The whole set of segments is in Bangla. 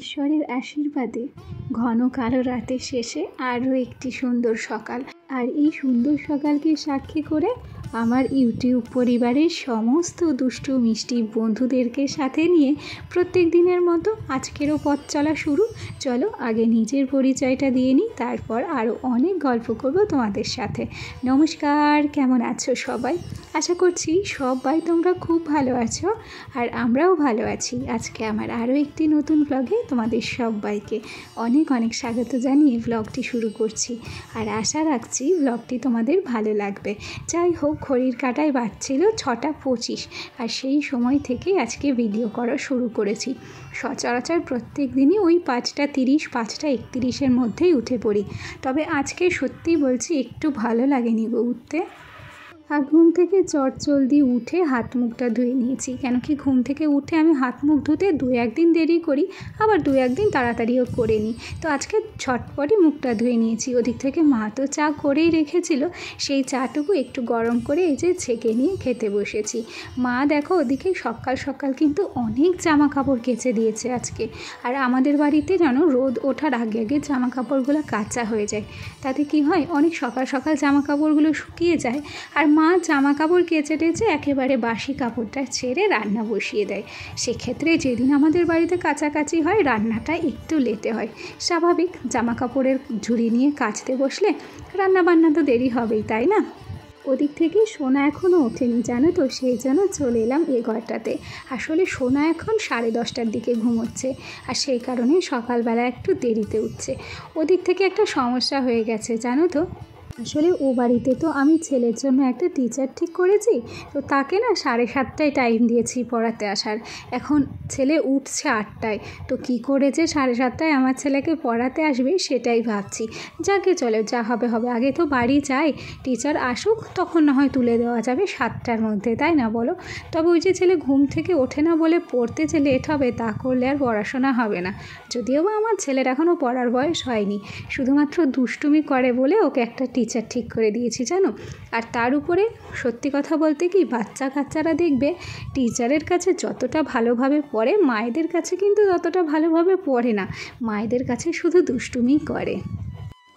ঈশ্বরের আশীর্বাদে ঘন কালো রাতের শেষে আরও একটি সুন্দর সকাল। আর এই সুন্দর সকালকে সাক্ষী করে আমার ইউটিউব পরিবারের সমস্ত দুষ্টু মিষ্টি বন্ধুদেরকে সাথে নিয়ে প্রত্যেক দিনের মতো আজকেরও পথ চলা শুরু। চলো আগে নিজের পরিচয়টা দিয়ে নিই, তারপর আরও অনেক গল্প করব তোমাদের সাথে। নমস্কার, কেমন আছো সবাই? আশা করছি সবাই তোমরা খুব ভালো আছো, আর আমরাও ভালো আছি। আজকে আমার আরও একটি নতুন ব্লগে তোমাদের সবাইকে অনেক অনেক স্বাগত জানিয়ে ব্লগটি শুরু করছি, আর আশা রাখছি ব্লগটি তোমাদের ভালো লাগবে। যাই হোক, ঘড়ির কাঁটায় বাজছিল 6:25, আর সেই সময় থেকেই আজকে ভিডিও করা শুরু করেছি। সচরাচর প্রত্যেক দিনই ওই 5:30 5:31 মধ্যেই উঠে পড়ি, তবে আজকে সত্যি বলছি একটু ভালো লাগেনি গো উঠতে। আর ঘুম থেকে চটজলদি উঠে হাত মুখটা ধুয়ে নিয়েছি, কেন কি ঘুম থেকে উঠে আমি হাত মুখ ধুতে 2-1 দিন দেরি করি, আবার 2-1 দিন তাড়াতাড়িও করে নিই। তো আজকে ঝটপটই মুখটা ধুয়ে নিয়েছি। ওদিক থেকে মা তো চা করেই রেখেছিল, সেই চাটুকু একটু গরম করে এই যে ছেঁকে নিয়ে খেতে বসেছি। মা দেখো ওদিকে সকাল সকাল কিন্তু অনেক জামা কাপড় কেচে দিয়েছে আজকে। আর আমাদের বাড়িতে জানো, রোদ ওঠার আগে আগে জামা কাপড়গুলো কাঁচা হয়ে যায়। তাতে কি হয়, অনেক সকাল সকাল জামা কাপড়গুলো শুকিয়ে যায়। আর মা জামা কাপড় কেচে টেচে একেবারে বাসি কাপড়টা ছেড়ে রান্না বসিয়ে দেয়। সেক্ষেত্রে যেদিন আমাদের বাড়িতে কাছাকাছি হয়, রান্নাটা একটু লেটে হয়। স্বাভাবিক, জামা কাপড়ের ঝুড়ি নিয়ে কাচতে বসলে রান্না বান্না তো দেরি হবেই, তাই না? ওদিক থেকে সোনা এখনও ওঠেনি জানো তো, সেই জন্য চলে এলাম এ ঘরটাতে। আসলে সোনা এখন 10:30টার দিকে ঘুমোচ্ছে, আর সেই কারণে সকালবেলা একটু দেরিতে উঠছে। ওদিক থেকে একটা সমস্যা হয়ে গেছে জানো তো। আসলে ও বাড়িতে তো আমি ছেলের জন্য একটা টিচার ঠিক করেছি, তো তাকে না 7:30টায় টাইম দিয়েছি পড়াতে আসার। এখন ছেলে উঠছে 8টায়, তো কি করে যে 7:30টায় আমার ছেলেকে পড়াতে আসবে সেটাই ভাবছি। যাকে চলে, যা হবে হবে, আগে তো বাড়ি যাই, টিচার আসুক, তখন না হয় তুলে দেওয়া যাবে 7টার মধ্যে, তাই না বলো? তবে ওই যে ছেলে ঘুম থেকে ওঠে না বলে পড়তে যে লেট হবে, তা করলে আর পড়াশোনা হবে না। যদিও বা আমার ছেলের এখনও পড়ার বয়স হয়নি, শুধুমাত্র দুষ্টুমি করে বলে ওকে একটা টিচার ঠিক করে দিয়েছি জানো। আর তার উপরে সত্যি কথা বলতে কি, বাচ্চা কাচ্চারা দেখবে টিচারের কাছে যতটা ভালোভাবে পড়ে, মায়েদের কাছে কিন্তু ততটা ভালোভাবে পড়ে না, মায়েদের কাছে শুধু দুষ্টুমি করে।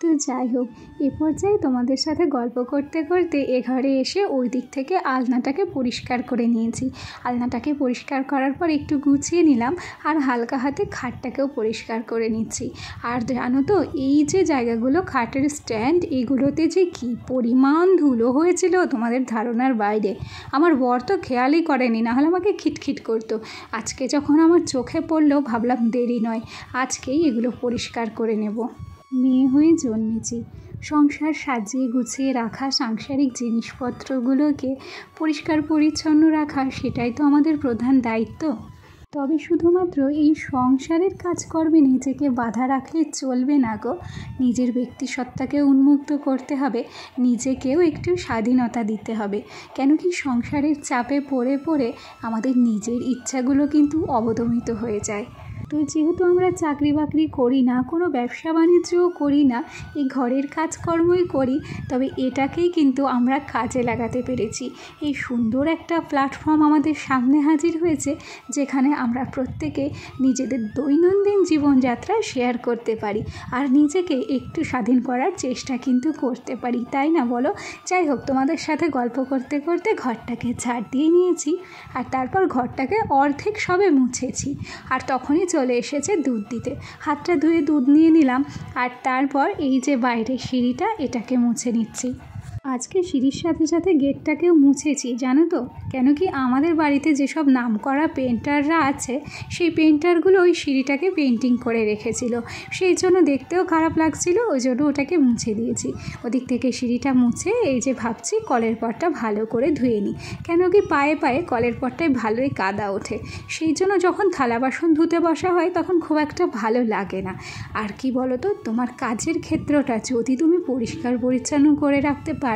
তো যাই হোক, এ পর্যায়ে তোমাদের সাথে গল্প করতে করতে এ ঘরে এসে ওই দিক থেকে আলনাটাকে পরিষ্কার করে নিয়েছি। আলনাটাকে পরিষ্কার করার পর একটু গুছিয়ে নিলাম, আর হালকা হাতে খাটটাকেও পরিষ্কার করে নিচ্ছি। আর জানো তো, এই যে জায়গাগুলো, খাটের স্ট্যান্ড, এগুলোতে যে কী পরিমাণ ধুলো হয়েছিল তোমাদের ধারণার বাইরে। আমার বর তো খেয়ালই করেনি, নাহলে আমাকে খিটখিট করতো। আজকে যখন আমার চোখে পড়লো, ভাবলাম দেরি নয়, আজকেই এগুলো পরিষ্কার করে নেব। মেয়ে হয়ে জন্মেছি, সংসার সাজিয়ে গুছিয়ে রাখা, সাংসারিক জিনিসপত্রগুলোকে পরিষ্কার পরিচ্ছন্ন রাখা, সেটাই তো আমাদের প্রধান দায়িত্ব। তবে শুধুমাত্র এই সংসারের কাজকর্মে নিজেকে বাধা রাখলে চলবে না গো। নিজের ব্যক্তিসত্তাকে উন্মুক্ত করতে হবে, নিজেকেও একটু স্বাধীনতা দিতে হবে। কেন কি, সংসারের চাপে পড়ে পড়ে আমাদের নিজের ইচ্ছাগুলো কিন্তু অবদমিত হয়ে যায়। তো যেহেতু আমরা চাকরি বাকরি করি না, কোনো ব্যবসা বাণিজ্যও করি না, এই ঘরের কাজকর্মই করি, তবে এটাকেই কিন্তু আমরা কাজে লাগাতে পেরেছি। এই সুন্দর একটা প্ল্যাটফর্ম আমাদের সামনে হাজির হয়েছে, যেখানে আমরা প্রত্যেকে নিজেদের দৈনন্দিন জীবনযাত্রা শেয়ার করতে পারি, আর নিজেকে একটু স্বাধীন করার চেষ্টা কিন্তু করতে পারি, তাই না বলো? যাই হোক, তোমাদের সাথে গল্প করতে করতে ঘরটাকে ঝাড় দিয়ে নিয়েছি, আর তারপর ঘরটাকে অর্ধেক সবে মুছেছি। আর তখনই চলে এসেছে দুধ দিতে। হাতটা ধুয়ে দুধ নিয়ে নিলাম, আর তারপর এই যে বাইরের সিঁড়িটা, এটাকে মুছে নিচ্ছি। আজকে সিঁড়ির সাথে সাথে গেটটাকেও মুছেছি জানো তো। কেন কি, আমাদের বাড়িতে যেসব নামকরা পেন্টাররা আছে, সেই পেন্টারগুলো ওই সিঁড়িটাকে পেন্টিং করে রেখেছিল, সেই জন্য দেখতেও খারাপ লাগছিল, ওই জন্য ওটাকে মুছে দিয়েছি। ওদিক থেকে সিঁড়িটা মুছে এই যে ভাবছি কলের পটটা ভালো করে ধুয়ে নিই। কেন কি, পায়ে পায়ে কলের পটটায় ভালোই কাদা ওঠে, সেই জন্য যখন থালা বাসন ধুতে বসা হয় তখন খুব একটা ভালো লাগে না। আর কি বলো তো, তোমার কাজের ক্ষেত্রটা যদি তুমি পরিষ্কার পরিচ্ছন্ন করে রাখতে পারো,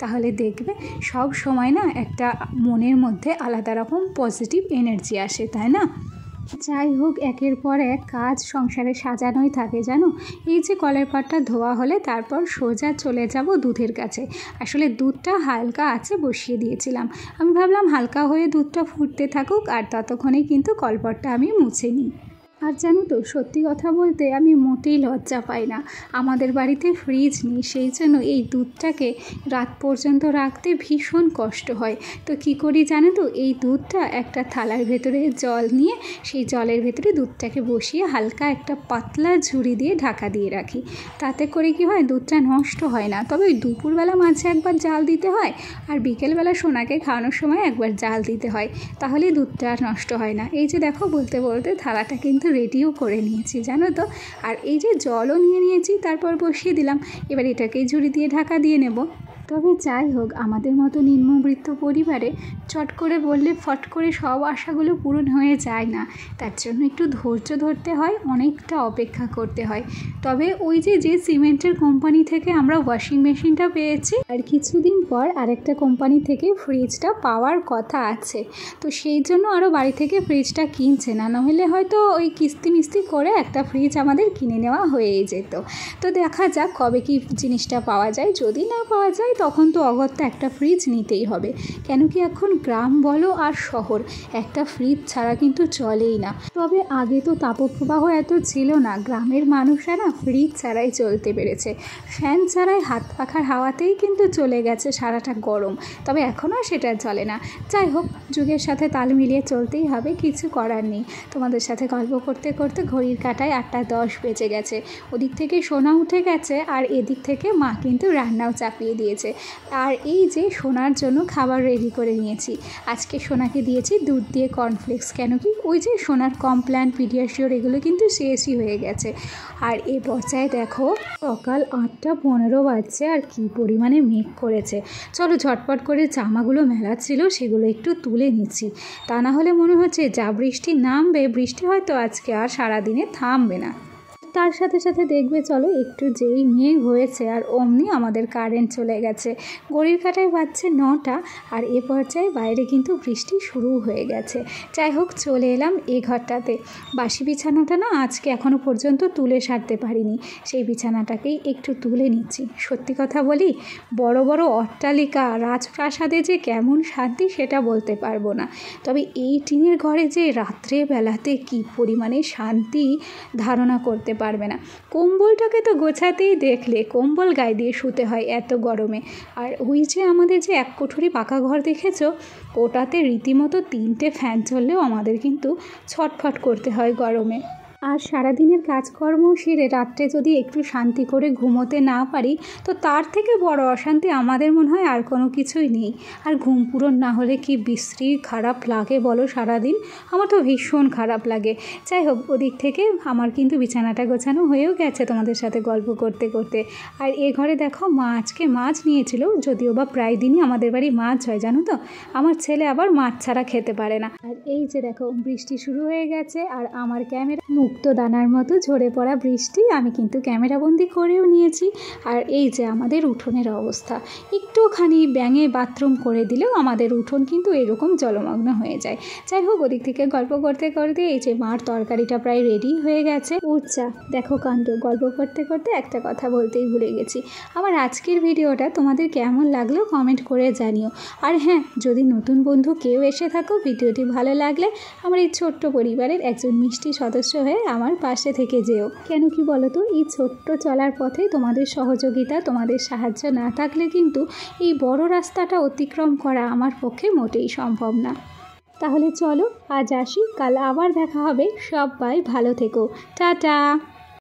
তাহলে দেখবে সব সময় না একটা মনের মধ্যে আলাদা রকম পজিটিভ এনার্জি আসে, তাই না? যাই হোক, একের পর এক কাজ সংসারে সাজানোই থাকে জানো। এই যে কলের পাটটা ধোয়া হলে তারপর সোজা চলে যাব দুধের কাছে। আসলে দুধটা হালকা আছে বসিয়ে দিয়েছিলাম, আমি ভাবলাম হালকা হয়ে দুধটা ফুটতে থাকুক, আর ততক্ষণে কিন্তু কলপাটটা আমি মুছে নিই। আর জানো তো, সত্যি কথা বলতে আমি মোটেই লজ্জা পাই না। আমাদের বাড়িতে ফ্রিজ নেই, সেই জন্য এই দুধটাকে রাত পর্যন্ত রাখতে ভীষণ কষ্ট হয়। তো কি করি জানো তো, এই দুধটা একটা থালার ভেতরে জল নিয়ে সেই জলের ভেতরে দুধটাকে বসিয়ে হালকা একটা পাতলা ঝুড়ি দিয়ে ঢাকা দিয়ে রাখি। তাতে করে কি হয়, দুধটা নষ্ট হয় না। তবে ওই দুপুরবেলা মাঝে একবার জাল দিতে হয়, আর বিকেলবেলা সোনাকে খাওয়ানোর সময় একবার জাল দিতে হয়, তাহলে দুধটা আর নষ্ট হয় না। এই যে দেখো, বলতে বলতে থালাটা কিন্তু রেডিও করে নিয়েছি জানো তো। আর এই যে জলও নিয়ে নিয়েছি, তারপর বসিয়ে দিলাম। এবার এটাকে ঝুড়ি দিয়ে ঢাকা দিয়ে নেব। তবে যাই হোক, আমাদের মতো নিম্নবিত্ত পরিবারে চট করে বললে ফট করে সব আশাগুলো পূরণ হয়ে যায় না। তার জন্য একটু ধৈর্য ধরতে হয়, অনেকটা অপেক্ষা করতে হয়। তবে ওই যে সিমেন্টের কোম্পানি থেকে আমরা ওয়াশিং মেশিনটা পেয়েছি, আর কিছুদিন পর আরেকটা কোম্পানি থেকে ফ্রিজটা পাওয়ার কথা আছে। তো সেই জন্য আরও বাড়ি থেকে ফ্রিজটা কিনছে না, নাহলে হয়তো ওই কিস্তি মিস্তি করে একটা ফ্রিজ আমাদের কিনে নেওয়া হয়েই যেত। তো দেখা যাক কবে কি জিনিসটা পাওয়া যায়। যদি না পাওয়া যায় তখন তো অগত্যা একটা ফ্রিজ নিতেই হবে। কেন কি এখন গ্রাম বলো আর শহর, একটা ফ্রিজ ছাড়া কিন্তু চলেই না। তবে আগে তো তাপপ্রবাহ এত ছিল না, গ্রামের মানুষেরা ফ্রিজ ছাড়াই চলতে পেরেছে। ফ্যান ছাড়াই হাত পাখার হাওয়াতেই কিন্তু চলে গেছে সারাটা গরম। তবে এখনও সেটা চলে না। যাই হোক, যুগের সাথে তাল মিলিয়ে চলতেই হবে, কিছু করার নেই। তোমাদের সাথে গল্প করতে করতে ঘড়ির কাঁটায় 8:10 বেজে গেছে। ওদিক থেকে সোনা উঠে গেছে, আর এদিক থেকে মা কিন্তু রান্নাও চাপিয়ে দিয়েছে। আর এই যে সোনার জন্য খাবার রেডি করে নিয়েছি। আজকে সোনাকে দিয়েছি দুধ দিয়ে কর্নফ্লেক্স। কেন কি, ওই যে সোনার কমপ্ল্যান, পিডিয়াশিওর এগুলো কিন্তু শেষই হয়ে গেছে। আর এ পর্যায়ে দেখো, সকাল 8:15 বাজছে, আর কি পরিমাণে মেঘ করেছে। চলো ঝটপট করে জামাগুলো মেলা ছিল সেগুলো একটু তুলে নিচ্ছি। তা না হলে মনে হচ্ছে যা বৃষ্টি নামবে, বৃষ্টি হয়তো আজকে আর সারাদিনে থামবে না। তার সাথে সাথে দেখবে চলো, একটু যেই মেঘ হয়েছে আর অমনি আমাদের কারেন্ট চলে গেছে। ঘড়ির কাঁটায় বাজছে 9টা, আর এ পর্যায়ে বাইরে কিন্তু বৃষ্টি শুরু হয়ে গেছে। যাই হোক, চলে এলাম এই ঘরটাতে। বাসি বিছানাটা না আজকে এখনও পর্যন্ত তুলে সারতে পারিনি, সেই বিছানাটাকেই একটু তুলে নিচ্ছি। সত্যি কথা বলি, বড় বড় অট্টালিকা রাজপ্রাসাদে যে কেমন শান্তি সেটা বলতে পারবো না। তবে এই টিনের ঘরে যে রাত্রেবেলাতে কী পরিমাণে শান্তি ধারণা করতে পারবে না। কম্বলটাকে তো গোছাতেই দেখলে কম্বল গায়ে দিয়ে শুতে হয় এত গরমে। আর ওই যে আমাদের যে এক কোঠরি পাকা ঘর দেখেছো, ওটাতে রীতিমতো 3টে ফ্যান চললেও আমাদের কিন্তু ছটফট করতে হয় গরমে। আর সারাদিনের কাজকর্ম সেরে রাত্রে যদি একটু শান্তি করে ঘুমোতে না পারি, তো তার থেকে বড় অশান্তি আমাদের মনে হয় আর কোনো কিছুই নেই। আর ঘুম পূরণ না হলে কি বিশ্রী খারাপ লাগে বলো সারাদিন, আমার তো ভীষণ খারাপ লাগে। যাই হোক, ওদিক থেকে আমার কিন্তু বিছানাটা গোছানো হয়েও গেছে তোমাদের সাথে গল্প করতে করতে। আর এ ঘরে দেখো, মা আজকে মাছ নিয়েছিল, যদিও বা প্রায় দিনই আমাদের বাড়ি মাছ হয় জানো তো। আমার ছেলে আবার মাছ ছাড়া খেতে পারে না। আর এই যে দেখো, বৃষ্টি শুরু হয়ে গেছে, আর আমার ক্যামেরা মুক্ত দানার মতো ঝরে পড়া বৃষ্টি আমি কিন্তু ক্যামেরাবন্দি করেও নিয়েছি। আর এই যে আমাদের উঠোনের অবস্থা, একটুখানি ব্যাঙে বাথরুম করে দিলেও আমাদের উঠোন কিন্তু এরকম জলমগ্ন হয়ে যায়। যাই হোক, ওদিক থেকে গল্প করতে করতে এই যে মার তরকারিটা প্রায় রেডি হয়ে গেছে। উচ্চা দেখো কাণ্ড, গল্প করতে করতে একটা কথা বলতেই ভুলে গেছি। আমার আজকের ভিডিওটা তোমাদের কেমন লাগলো কমেন্ট করে জানিও। আর হ্যাঁ, যদি নতুন বন্ধু কেউ এসে থাকো, ভিডিওটি ভালো লাগলে আমার এই ছোট্ট পরিবারের একজন মিষ্টি সদস্য হয়ে আমার পাশে থেকে যেও। কেন কি বলো তো, এই ছোট্ট চলার পথে তোমাদের সহযোগিতা, তোমাদের সাহায্য না থাকলে কিন্তু এই বড় রাস্তাটা অতিক্রম করা আমার পক্ষে মোটেই সম্ভব না। তাহলে চলো আজ আসি, কাল আবার দেখা হবে। সবাই ভালো থেকো, টাটা।